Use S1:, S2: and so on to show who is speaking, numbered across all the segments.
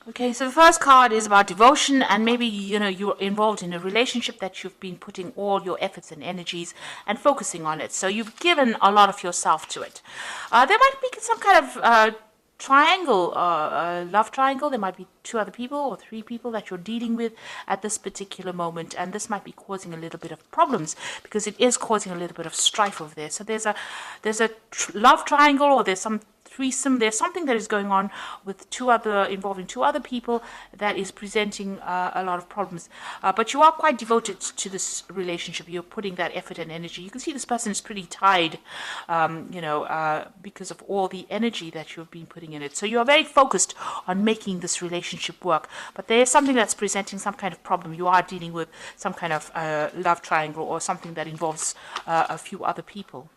S1: Okay, so the first card is about devotion, and maybe you're involved in a relationship that you've been putting all your efforts and energies and focusing on it. So you've given a lot of yourself to it. There might be some kind of triangle, love triangle. There might be two other people or three people that you're dealing with at this particular moment, and this might be causing a little bit of problems because it is causing a little bit of strife over there. So there's a love triangle, or there's some threesome. There's something that is going on with involving two other people that is presenting a lot of problems. But you are quite devoted to this relationship. You're putting that effort and energy. You can see this person is pretty tied, because of all the energy that you've been putting in it. So you are very focused on making this relationship work. But there is something that's presenting some kind of problem. You are dealing with some kind of love triangle or something that involves a few other people.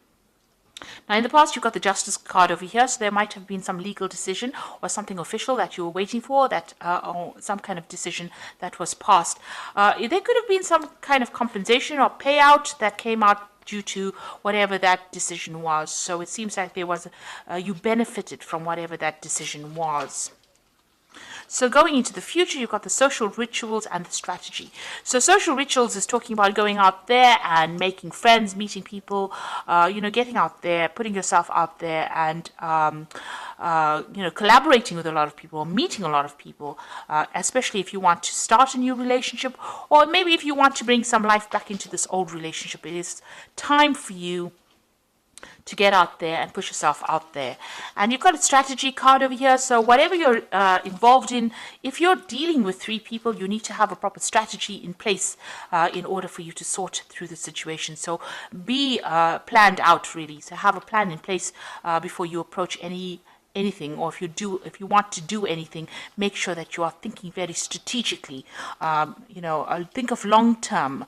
S1: Now, in the past, you've got the Justice card over here, so there might have been some legal decision or something official that you were waiting for, or some kind of decision that was passed. There could have been some kind of compensation or payout that came out due to whatever that decision was. So it seems like you benefited from whatever that decision was. So going into the future, you've got the social rituals and the strategy. So social rituals is talking about going out there and making friends, meeting people, getting out there, putting yourself out there, and collaborating with a lot of people, meeting a lot of people, especially if you want to start a new relationship, or maybe if you want to bring some life back into this old relationship. It is time for you to get out there and push yourself out there. And you've got a strategy card over here. So whatever you're involved in, if you're dealing with three people, you need to have a proper strategy in place in order for you to sort through the situation. So be planned out, really. So have a plan in place before you approach anything, or if you want to do anything, make sure that you are thinking very strategically. Think of long-term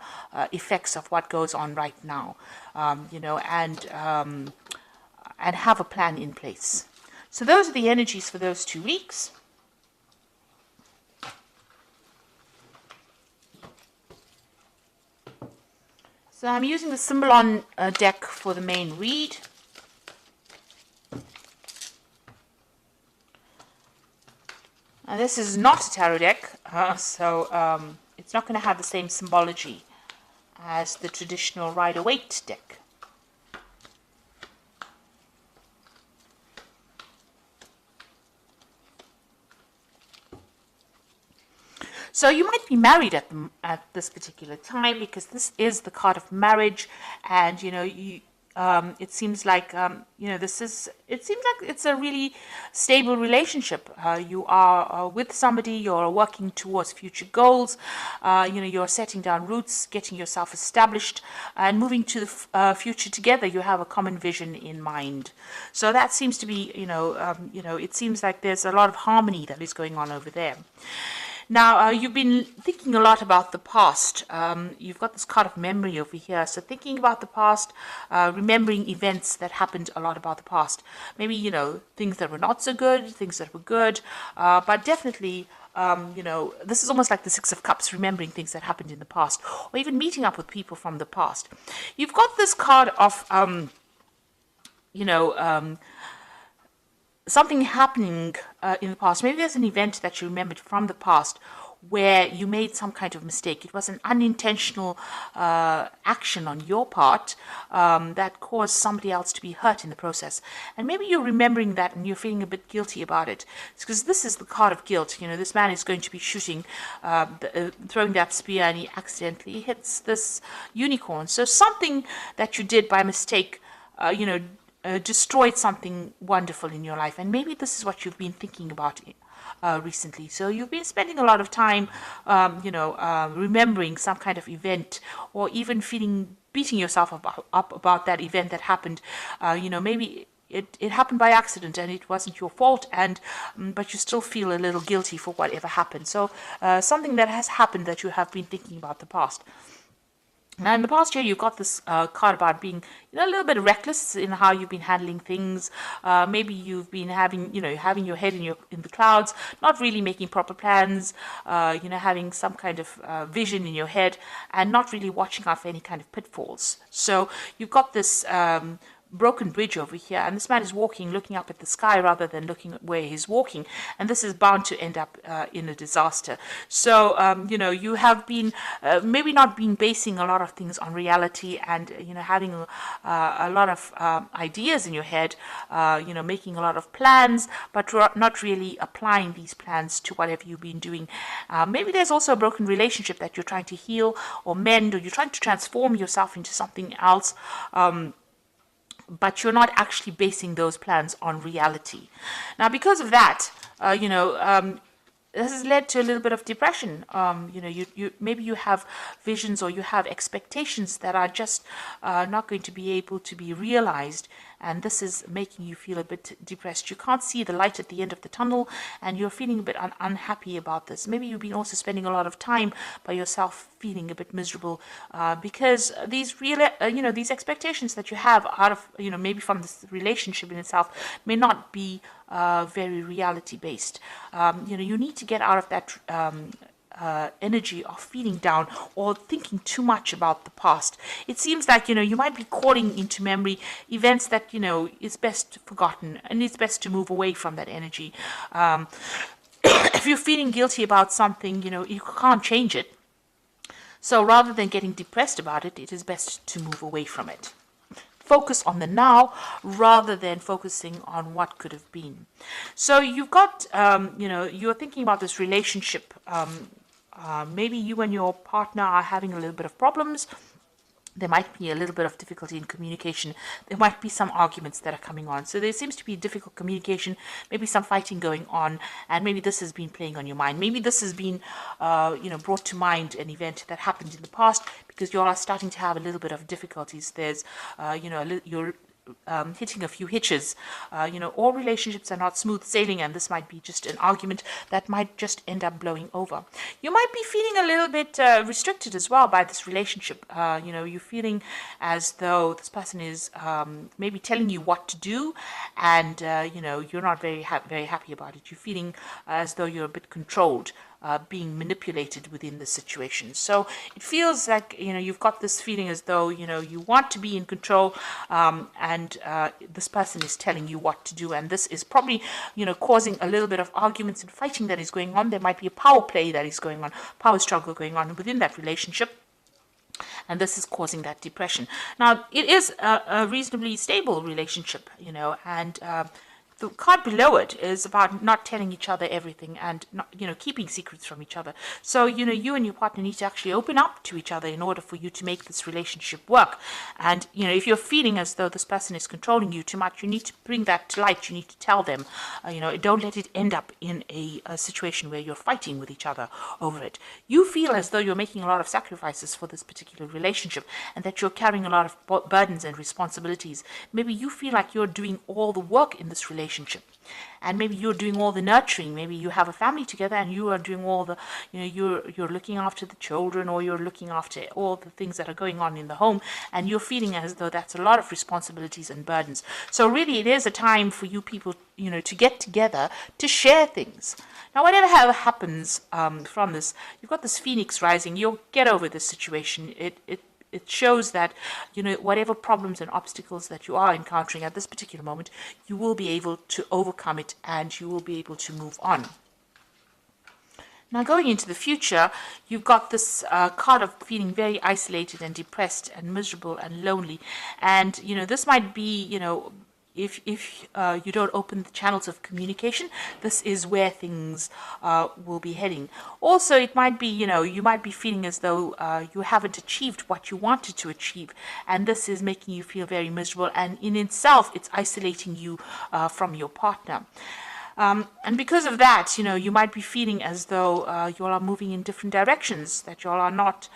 S1: effects of what goes on right now, and have a plan in place. So those are the energies for those 2 weeks. So I'm using the Symbolon deck for the main read. And this is not a tarot deck, so it's not going to have the same symbology as the traditional Rider-Waite deck. So you might be married at this particular time, because this is the card of marriage, and it seems like it's a really stable relationship. You are with somebody, you're working towards future goals, you're setting down roots, getting yourself established, and moving to the future together. You have a common vision in mind. So that seems to be, it seems like there's a lot of harmony that is going on over there. Now, you've been thinking a lot about the past. You've got this card of memory over here. So thinking about the past, remembering events that happened a lot about the past. Maybe, things that were not so good, things that were good. But definitely, this is almost like the Six of Cups, remembering things that happened in the past. Or even meeting up with people from the past. You've got this card of, something happening in the past. Maybe there's an event that you remembered from the past where you made some kind of mistake. It was an unintentional action on your part that caused somebody else to be hurt in the process. And maybe you're remembering that and you're feeling a bit guilty about it. It's because this is the card of guilt. This man is going to be shooting, throwing that spear, and he accidentally hits this unicorn. So something that you did by mistake, destroyed something wonderful in your life. And maybe this is what you've been thinking about recently. So you've been spending a lot of time, remembering some kind of event, or even beating yourself up about that event that happened. Maybe it happened by accident and it wasn't your fault, but you still feel a little guilty for whatever happened. So something that has happened that you have been thinking about the past. Now, in the past year, you've got this card about being, a little bit reckless in how you've been handling things. Maybe you've been having your head in the clouds, not really making proper plans. Having some kind of vision in your head, and not really watching out for any kind of pitfalls. So you've got this broken bridge over here, and this man is walking, looking up at the sky rather than looking at where he's walking, and this is bound to end up in a disaster. So you know, you have been maybe not been basing a lot of things on reality, and you know, having a lot of ideas in your head, you know, making a lot of plans, but not really applying these plans to whatever you've been doing. Maybe there's also a broken relationship that you're trying to heal or mend, or you're trying to transform yourself into something else, but you're not actually basing those plans on reality. Now, because of that, you know, this has led to a little bit of depression. You know, you maybe you have visions or you have expectations that are just not going to be able to be realized, and this is making you feel a bit depressed. You can't see the light at the end of the tunnel, and you're feeling a bit unhappy about this. Maybe you've been also spending a lot of time by yourself, feeling a bit miserable because these you know, these expectations that you have out of, you know, maybe from this relationship in itself may not be very reality based. You know, you need to get out of that energy of feeling down or thinking too much about the past. It seems like, you know, you might be calling into memory events that, you know, is best forgotten, and it's best to move away from that energy. If you're feeling guilty about something, you know, you can't change it. So rather than getting depressed about it, it is best to move away from it. Focus on the now rather than focusing on what could have been. So you've got, you know, you're thinking about this relationship. Maybe you and your partner are having a little bit of problems. There might be a little bit of difficulty in communication. There might be some arguments that are coming on. So there seems to be difficult communication, maybe some fighting going on, and maybe this has been playing on your mind. Maybe this has been, you know, brought to mind an event that happened in the past, because you are starting to have a little bit of difficulties. There's, you know, you're hitting a few hitches. You know, all relationships are not smooth sailing, and this might be just an argument that might just end up blowing over. You might be feeling a little bit restricted as well by this relationship. You know, you're feeling as though this person is maybe telling you what to do, and you know, you're not very happy about it. You're feeling as though you're a bit controlled. Being manipulated within the situation. So it feels like, you know, you've got this feeling as though, you know, you want to be in control, and this person is telling you what to do, and this is probably, you know, causing a little bit of arguments and fighting that is going on. There might be a power play that is going on, power struggle going on within that relationship, and this is causing that depression. Now, it is a reasonably stable relationship, you know, and the card below it is about not telling each other everything and not, you know, keeping secrets from each other. So, you know, you and your partner need to actually open up to each other in order for you to make this relationship work. And, you know, if you're feeling as though this person is controlling you too much, you need to bring that to light. You need to tell them, you know, don't let it end up in a situation where you're fighting with each other over it. You feel as though you're making a lot of sacrifices for this particular relationship, and that you're carrying a lot of burdens and responsibilities. Maybe you feel like you're doing all the work in this relationship, and maybe you're doing all the nurturing. Maybe you have a family together and you are doing all the, you know, you're looking after the children, or you're looking after all the things that are going on in the home, and you're feeling as though that's a lot of responsibilities and burdens. So really it is a time for you people, you know, to get together to share things. Now, whatever happens from this, you've got this phoenix rising. You'll get over this situation. It shows that, you know, whatever problems and obstacles that you are encountering at this particular moment, you will be able to overcome it, and you will be able to move on. Now, going into the future, you've got this card of feeling very isolated and depressed and miserable and lonely. And, you know, this might be, you know, if you don't open the channels of communication, this is where things will be heading. Also, it might be, you know, you might be feeling as though you haven't achieved what you wanted to achieve, and this is making you feel very miserable, and in itself, it's isolating you from your partner. And because of that, you know, you might be feeling as though you all are moving in different directions, that you all are not,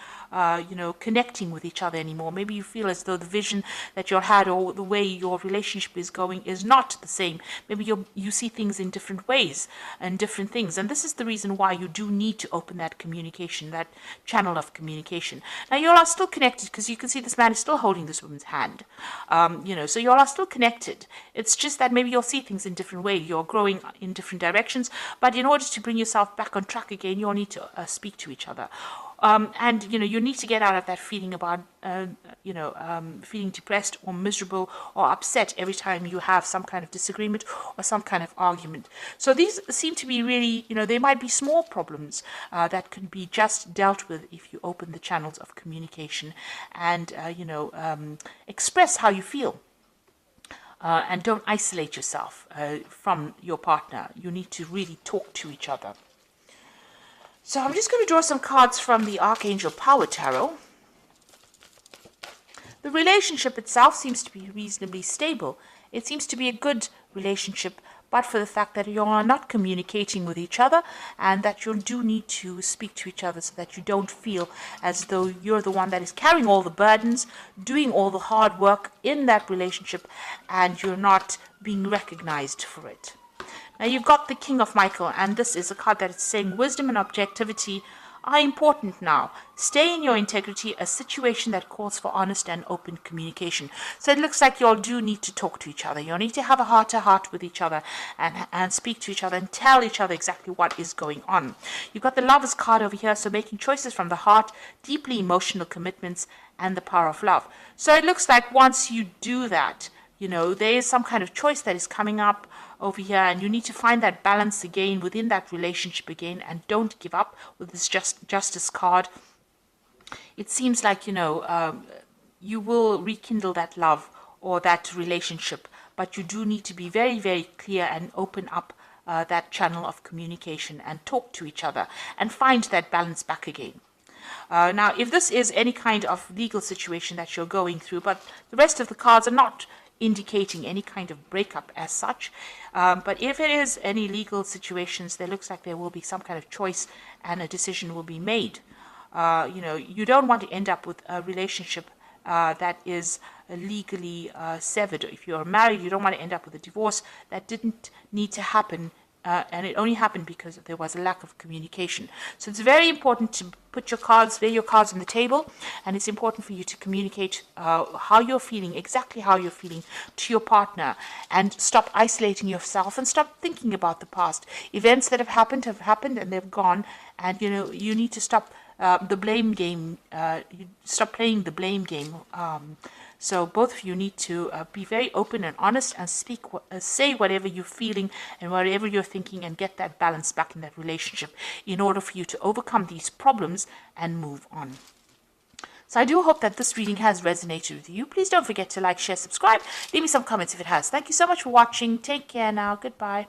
S1: you know, connecting with each other anymore. Maybe you feel as though the vision that you all had, or the way your relationship is going, is not the same. Maybe you see things in different ways and different things. And this is the reason why you do need to open that communication, that channel of communication. Now, you all are still connected, because you can see this man is still holding this woman's hand. You know, so you all are still connected. It's just that maybe you'll see things in different ways. You're growing in different directions, but in order to bring yourself back on track again, you'll need to speak to each other. And you need to get out of that feeling about feeling depressed or miserable or upset every time you have some kind of disagreement or some kind of argument. So these seem to be really, they might be small problems that can be just dealt with if you open the channels of communication and express how you feel. And don't isolate yourself from your partner. You need to really talk to each other. So I'm just going to draw some cards from the Archangel Power Tarot. The relationship itself seems to be reasonably stable. It seems to be a good relationship, but for the fact that you are not communicating with each other and that you do need to speak to each other so that you don't feel as though you're the one that is carrying all the burdens, doing all the hard work in that relationship, and you're not being recognized for it. Now you've got the King of Michael, and this is a card that is saying wisdom and objectivity are important now. Stay in your integrity, a situation that calls for honest and open communication. So it looks like you all do need to talk to each other. You need to have a heart-to-heart with each other and speak to each other and tell each other exactly what is going on. You've got the Lovers card over here, so making choices from the heart, deeply emotional commitments, and the power of love. So it looks like once you do that, there is some kind of choice that is coming up over here, and you need to find that balance again within that relationship again, and don't give up with this justice card. It seems like you will rekindle that love or that relationship, but you do need to be very, very clear and open up that channel of communication and talk to each other and find that balance back again. Now, if this is any kind of legal situation that you're going through, but the rest of the cards are not indicating any kind of breakup as such, but if it is any legal situations, there looks like there will be some kind of choice and a decision will be made. You don't want to end up with a relationship that is legally severed. If you're married, you don't want to end up with a divorce that didn't need to happen, and it only happened because there was a lack of communication. So it's very important to lay your cards on the table, and it's important for you to communicate how you're feeling, exactly how you're feeling to your partner, and stop isolating yourself and stop thinking about the past. Events that have happened and they've gone, and you need to stop the blame game. You stop playing the blame game. So both of you need to be very open and honest and say whatever you're feeling and whatever you're thinking, and get that balance back in that relationship in order for you to overcome these problems and move on. So I do hope that this reading has resonated with you. Please don't forget to like, share, subscribe. Leave me some comments if it has. Thank you so much for watching. Take care now. Goodbye.